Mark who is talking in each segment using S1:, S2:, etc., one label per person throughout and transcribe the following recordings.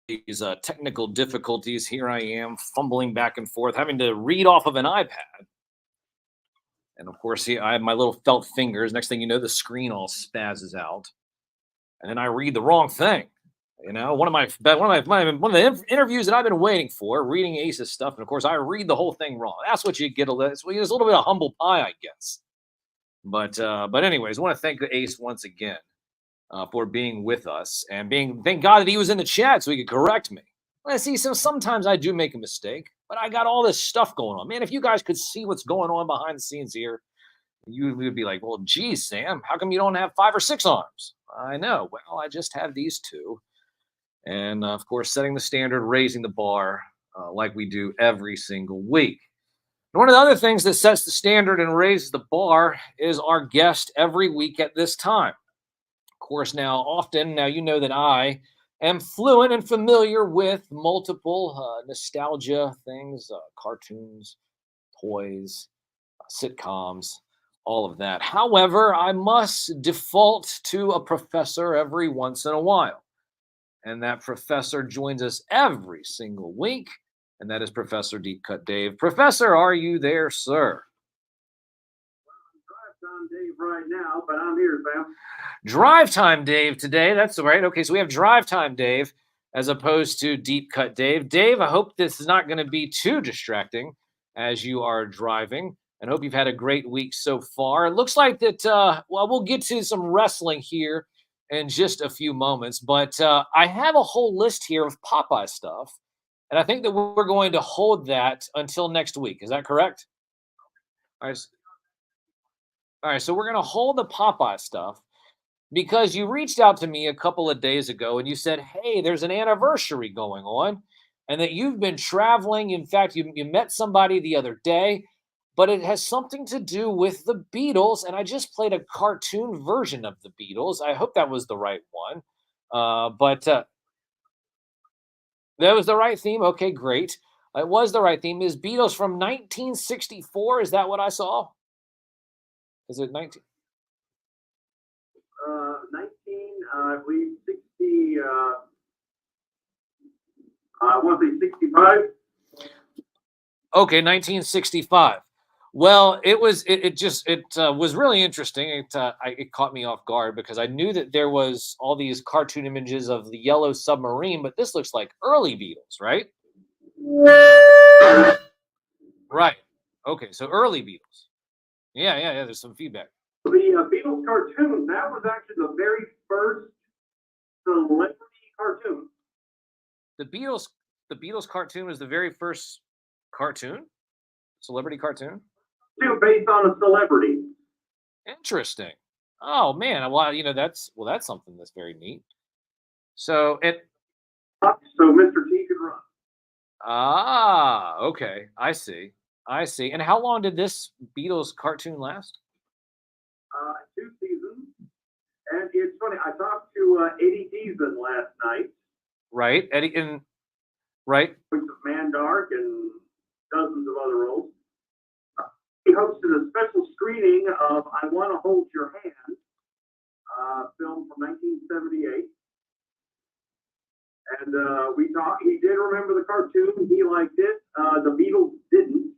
S1: these technical difficulties. Here I am fumbling back and forth, having to read off of an iPad. And of course, I have my little felt fingers. Next thing you know, the screen all spazzes out, and then I read the wrong thing. One of the interviews that I've been waiting for, reading Ace's stuff, and of course, I read the whole thing wrong. That's what you get. It's a little bit of humble pie, I guess. But anyways, I want to thank the Ace once again for being with us and thank God that he was in the chat so he could correct me. I see. So sometimes I do make a mistake, but I got all this stuff going on. Man, if you guys could see what's going on behind the scenes here, you would be like, well, geez, Sam, how come you don't have 5 or 6 arms? I know. Well, I just have these 2. And of course, setting the standard, raising the bar like we do every single week. And one of the other things that sets the standard and raises the bar is our guest every week at this time. Of course, now you know that I am fluent and familiar with multiple nostalgia things, cartoons, toys, sitcoms, all of that. However, I must default to a professor every once in a while. And that professor joins us every single week, and that is Professor Deep Cut Dave. Professor, are you there, sir?
S2: Drive time Dave right now, but I'm here, Sam.
S1: Drive time Dave today. That's right. Okay, so we have drive time Dave as opposed to Deep Cut Dave. Dave, I hope this is not going to be too distracting as you are driving, and hope you've had a great week so far. It looks like that, we'll get to some wrestling here in just a few moments, but I have a whole list here of Popeye stuff, and I think that we're going to hold that until next week. Is that correct? All right. All right, so we're going to hold the Popeye stuff because you reached out to me a couple of days ago and you said, hey, there's an anniversary going on and that you've been traveling. In fact, you met somebody the other day, but it has something to do with the Beatles. And I just played a cartoon version of the Beatles. I hope that was the right one. But that was the right theme. Okay, great. It was the right theme. Is Beatles from 1964? Is that what I saw? Is it 19?
S2: I believe 60, I want to say 65.
S1: Okay, 1965. Well, it was really interesting. It caught me off guard because I knew that there was all these cartoon images of the yellow submarine, but this looks like early Beatles, right? Right. Okay, so early Beatles. Yeah. There's some feedback.
S2: The Beatles cartoon, that was actually the very first celebrity cartoon.
S1: The Beatles cartoon was the very first celebrity cartoon?
S2: Based on a celebrity.
S1: Interesting. Oh man, well, that's something that's very neat. So
S2: Mr. T could run.
S1: Ah, okay. I see. And how long did this Beatles cartoon last?
S2: 2 seasons. And it's funny, I talked to Eddie Deason last night.
S1: Right, Eddie, right.
S2: With Mandark and dozens of other roles. He hosted a special screening of I Want to Hold Your Hand, film from 1978. And we talked, he did remember the cartoon, he liked it. The Beatles didn't.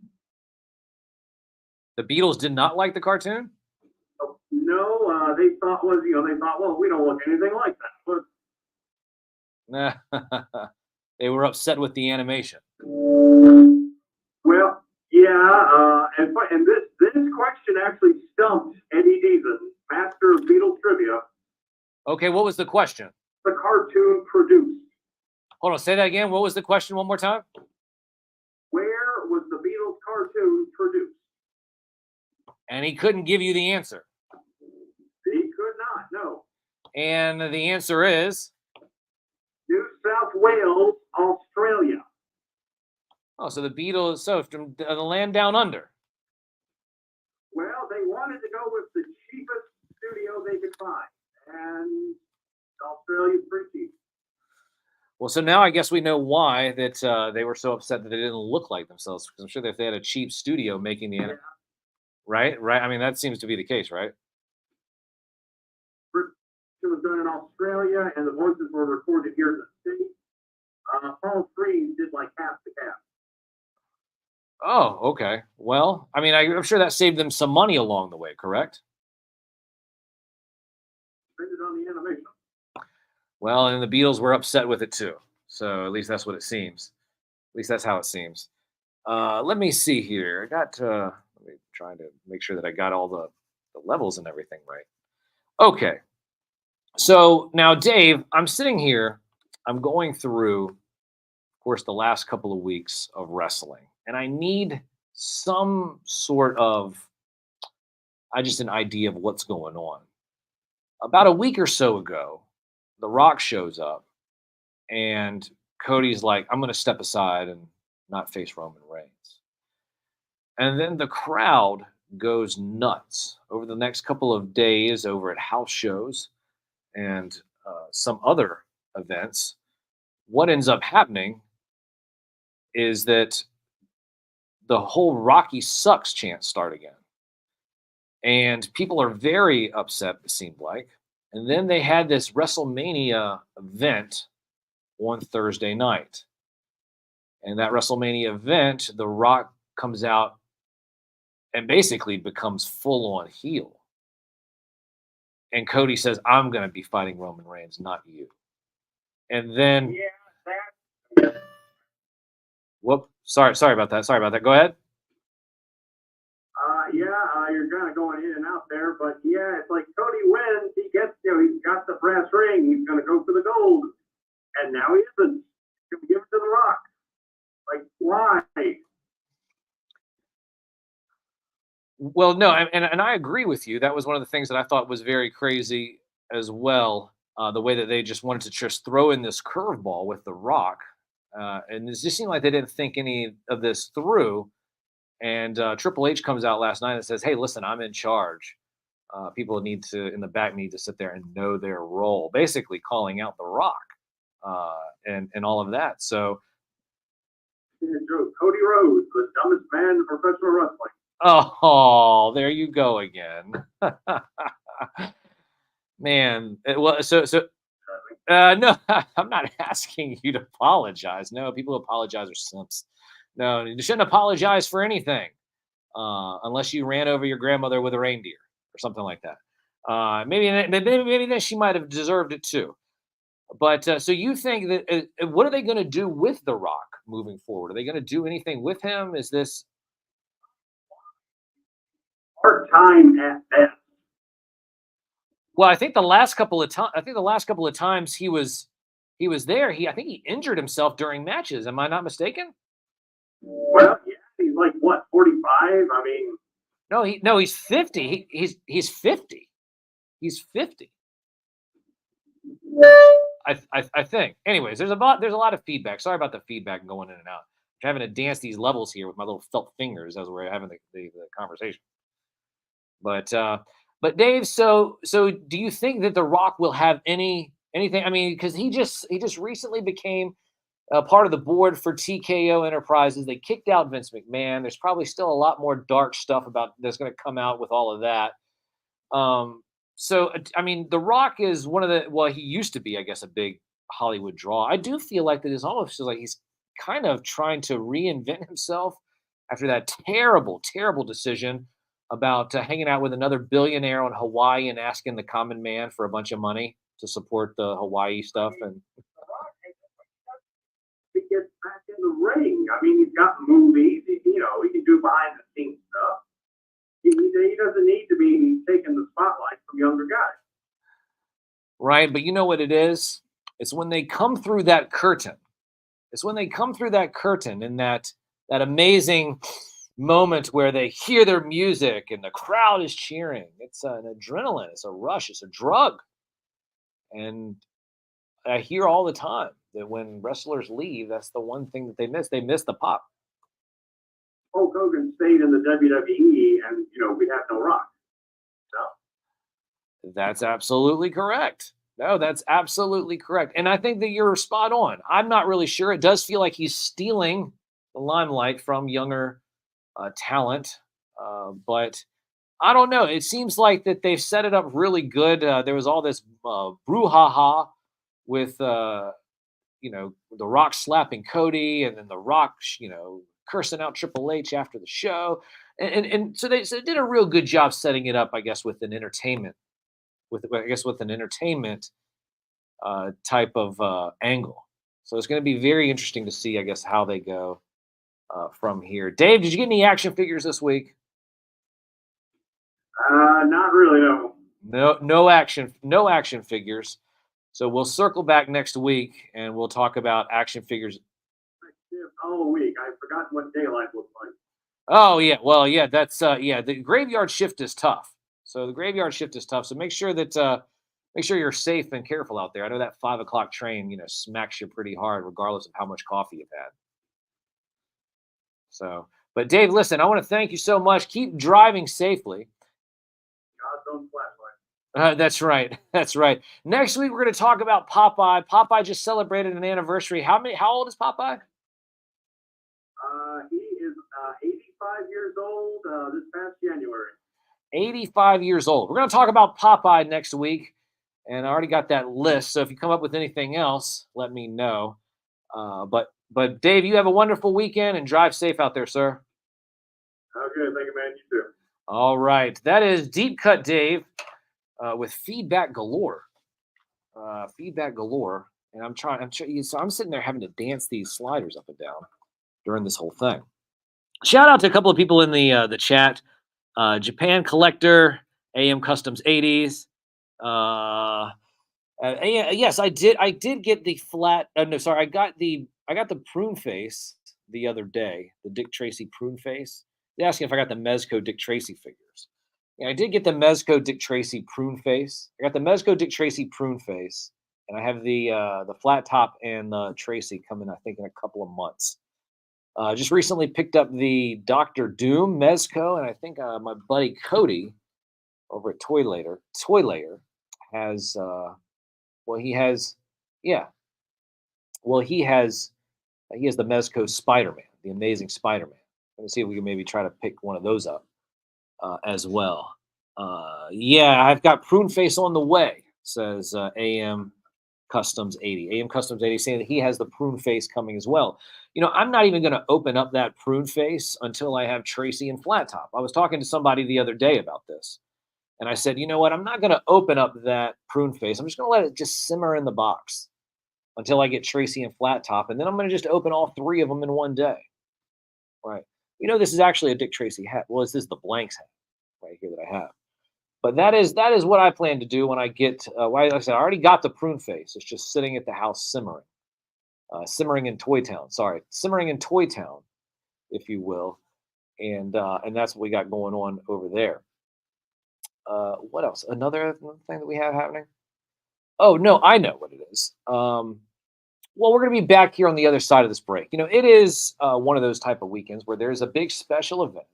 S1: The Beatles did not like the cartoon?
S2: No, they thought, well, we don't look anything like
S1: that. They were upset with the animation.
S2: Well, yeah, and this question actually stumped Eddie Deason, master of Beatles trivia.
S1: Okay, what was the question?
S2: The cartoon produced.
S1: Hold on, say that again. What was the question one more time?
S2: Where was the Beatles cartoon produced?
S1: And he couldn't give you the answer.
S2: He could not, no.
S1: And the answer is?
S2: New South Wales, Australia.
S1: Oh, so the Beatles, from the land down under.
S2: Well, they wanted to go with the cheapest studio they could find. And Australia's pretty cheap.
S1: Well, so now I guess we know why that they were so upset that they didn't look like themselves. Because I'm sure that if they had a cheap studio making the anime, right? I mean, that seems to be the case, right?
S2: It was done in Australia, and the voices were recorded here in the States. Paul Frees did like half the cast.
S1: Oh, okay. Well, I mean, I'm sure that saved them some money along the way, correct?
S2: Depended on the animation.
S1: Well, and the Beatles were upset with it too. So at least that's what it seems. At least that's how it seems. Let me see here. I got let me try to make sure that I got all the levels and everything right. Okay. So now, Dave, I'm sitting here, I'm going through, of course, the last couple of weeks of wrestling, and I need some sort of I just an idea of what's going on. About a week or so ago, The Rock shows up and Cody's like, I'm going to step aside and not face Roman Reigns. And then the crowd goes nuts over the next couple of days over at house shows and some other events. What ends up happening is that the whole Rocky sucks chant start again. And people are very upset, it seemed like. And then they had this WrestleMania event on Thursday night. And that WrestleMania event, The Rock comes out and basically becomes full on heel. And Cody says, I'm going to be fighting Roman Reigns, not you. And then,
S2: Yeah, that.
S1: whoop, sorry about that. Sorry about that. Go ahead.
S2: You're kind of going in and out there, but yeah, it's like Cody wins. He gets, he's got the brass ring. He's going to go for the gold, and now he isn't. He's going to give it to The Rock. Like, why?
S1: Well, no, and I agree with you. That was one of the things that I thought was very crazy as well. The way that they just wanted to just throw in this curveball with The Rock, and it just seemed like they didn't think any of this through. And Triple H comes out last night and says, "Hey, listen, I'm in charge. People need to in the back need to sit there and know their role." Basically, calling out The Rock and all of that. So,
S2: Cody Rhodes, the dumbest man in professional wrestling.
S1: oh, there you go again, man. No, I'm not asking you to apologize. No, people who apologize are simps. No, you shouldn't apologize for anything unless you ran over your grandmother with a reindeer or something like that. Maybe then she might have deserved it too. But so you think that what are they going to do with The Rock moving forward? Are they going to do anything with him? Is this
S2: Part time at best.
S1: well? I think the last couple of times he was there. I think he injured himself during matches. Am I not mistaken?
S2: Well, yeah, he's like what, 45? I mean,
S1: he's 50. He's 50. He's 50. I think. Anyways, there's a lot of feedback. Sorry about the feedback going in and out. I'm having to dance these levels here with my little felt fingers as we're having the conversation. But Dave, so do you think that The Rock will have anything? I mean, because he just recently became part of the board for TKO Enterprises. They kicked out Vince McMahon. There's probably still a lot more dark stuff that's going to come out with all of that. So, I mean, The Rock is he used to be, I guess, a big Hollywood draw. I do feel like that is almost feels like he's kind of trying to reinvent himself after that terrible, terrible decision about hanging out with another billionaire on Hawaii and asking the common man for a bunch of money to support the Hawaii stuff. And
S2: he gets back in the ring. I mean, he's got movies. He can do behind the scenes stuff. He doesn't need to be taking the spotlight from younger guys.
S1: right, but you know what it is? It's when they come through that curtain. It's when they come through that curtain in that amazing moment where they hear their music and the crowd is cheering. It's an adrenaline. It's a rush. It's a drug. And I hear all the time that when wrestlers leave, that's the one thing that they miss. They miss the pop.
S2: Hulk Hogan stayed in the WWE, and we have no Rock. No.
S1: That's absolutely correct. No, that's absolutely correct. And I think that you're spot on. I'm not really sure. It does feel like he's stealing the limelight from younger talent. But I don't know. It seems like that they've set it up really good. There was all this brouhaha with The Rock slapping Cody, and then The Rock, cursing out Triple H after the show, and so they did a real good job setting it up, I guess, with an entertainment, type of angle. So it's going to be very interesting to see, I guess, how they go from here. Dave, did you get any action figures this week?
S2: Not really, no.
S1: No action figures. So we'll circle back next week and we'll talk about action figures.
S2: All the week. I've forgotten what daylight looks like.
S1: Oh yeah, well yeah, that's the graveyard shift is tough. So the graveyard shift is tough. So make sure you're safe and careful out there. I know that 5 o'clock train, smacks you pretty hard, regardless of how much coffee you've had. So, but Dave, listen, I want to thank you so much. Keep driving safely.
S2: God's own flashlight.
S1: That's right. That's right. Next week we're going to talk about Popeye. Popeye just celebrated an anniversary. How old is Popeye?
S2: He is 85 years old this past January.
S1: 85 years old. We're going to talk about Popeye next week, and I already got that list. So if you come up with anything else, let me know. But Dave, you have a wonderful weekend and drive safe out there, sir.
S2: Okay, thank you, man. You too.
S1: All right, that is Deep Cut Dave with feedback galore. Feedback galore, and I'm sitting there having to dance these sliders up and down during this whole thing. Shout out to a couple of people in the chat. Japan Collector, AM Customs 80s. Yes, I did get the flat. No, sorry, I got the prune face the other day. The Dick Tracy prune face. They asking if I got the Mezco Dick Tracy figures. Yeah, I did get the Mezco Dick Tracy prune face. I got the Mezco Dick Tracy prune face, and I have the flat top and the Tracy coming, I think, in a couple of months. Just recently picked up the Dr. Doom Mezco, and I think my buddy Cody over at Toy Layer has he has the Mezco Spider-Man, the Amazing Spider-Man. Let's see if we can maybe try to pick one of those up as well. I've got prune face on the way, says AM Customs 80. AM Customs 80 saying that he has the prune face coming as well. I'm not even going to open up that prune face until I have Tracy and Flat Top. I was talking to somebody the other day about this, and I said, you know what? I'm not going to open up that prune face. I'm just going to let it just simmer in the box until I get Tracy and Flat Top, and then I'm going to just open all three of them in one day. Right. This is actually a Dick Tracy hat. Well, this is the blanks hat right here that I have. But that is what I plan to do when I get. Like I said, I already got the prune face. It's just sitting at the house simmering, simmering in Toy Town. Sorry, simmering in Toy Town, if you will, and that's what we got going on over there. What else? Another thing that we have happening. Oh no, I know what it is. Well, we're going to be back here on the other side of this break. It is one of those type of weekends where there's a big special event.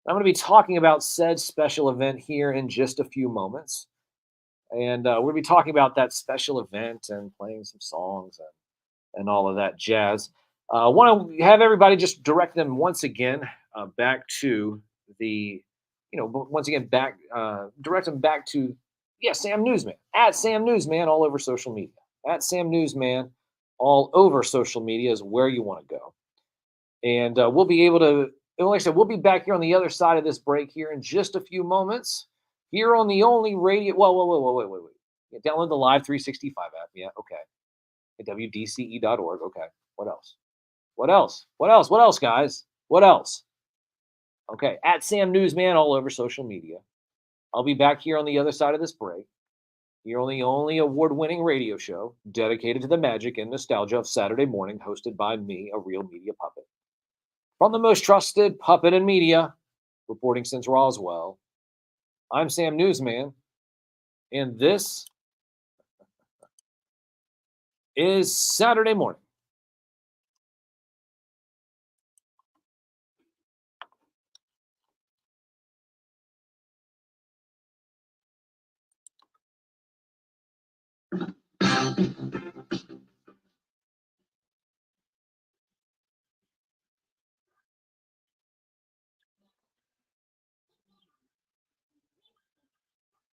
S1: I'm going to be talking about said special event here in just a few moments. And we're going to be talking about that special event and playing some songs and all of that jazz. I want to have everybody just direct them once again back to direct them back to, Sam Newsman, at Sam Newsman all over social media. At Sam Newsman all over social media is where you want to go. And we'll be able to, like I said, we'll be back here on the other side of this break here in just a few moments. Here on the only radio. Wait. Yeah, download the Live 365 app. Yeah, okay. At WDCE.org. Okay. What else, guys? What else? Okay. At Sam Newsman all over social media. I'll be back here on the other side of this break. You're on the only award-winning radio show dedicated to the magic and nostalgia of Saturday morning, hosted by me, a real media puppet. From the most trusted puppet in media, reporting since Roswell, I'm Sam Newsman, and this is Saturday Morning.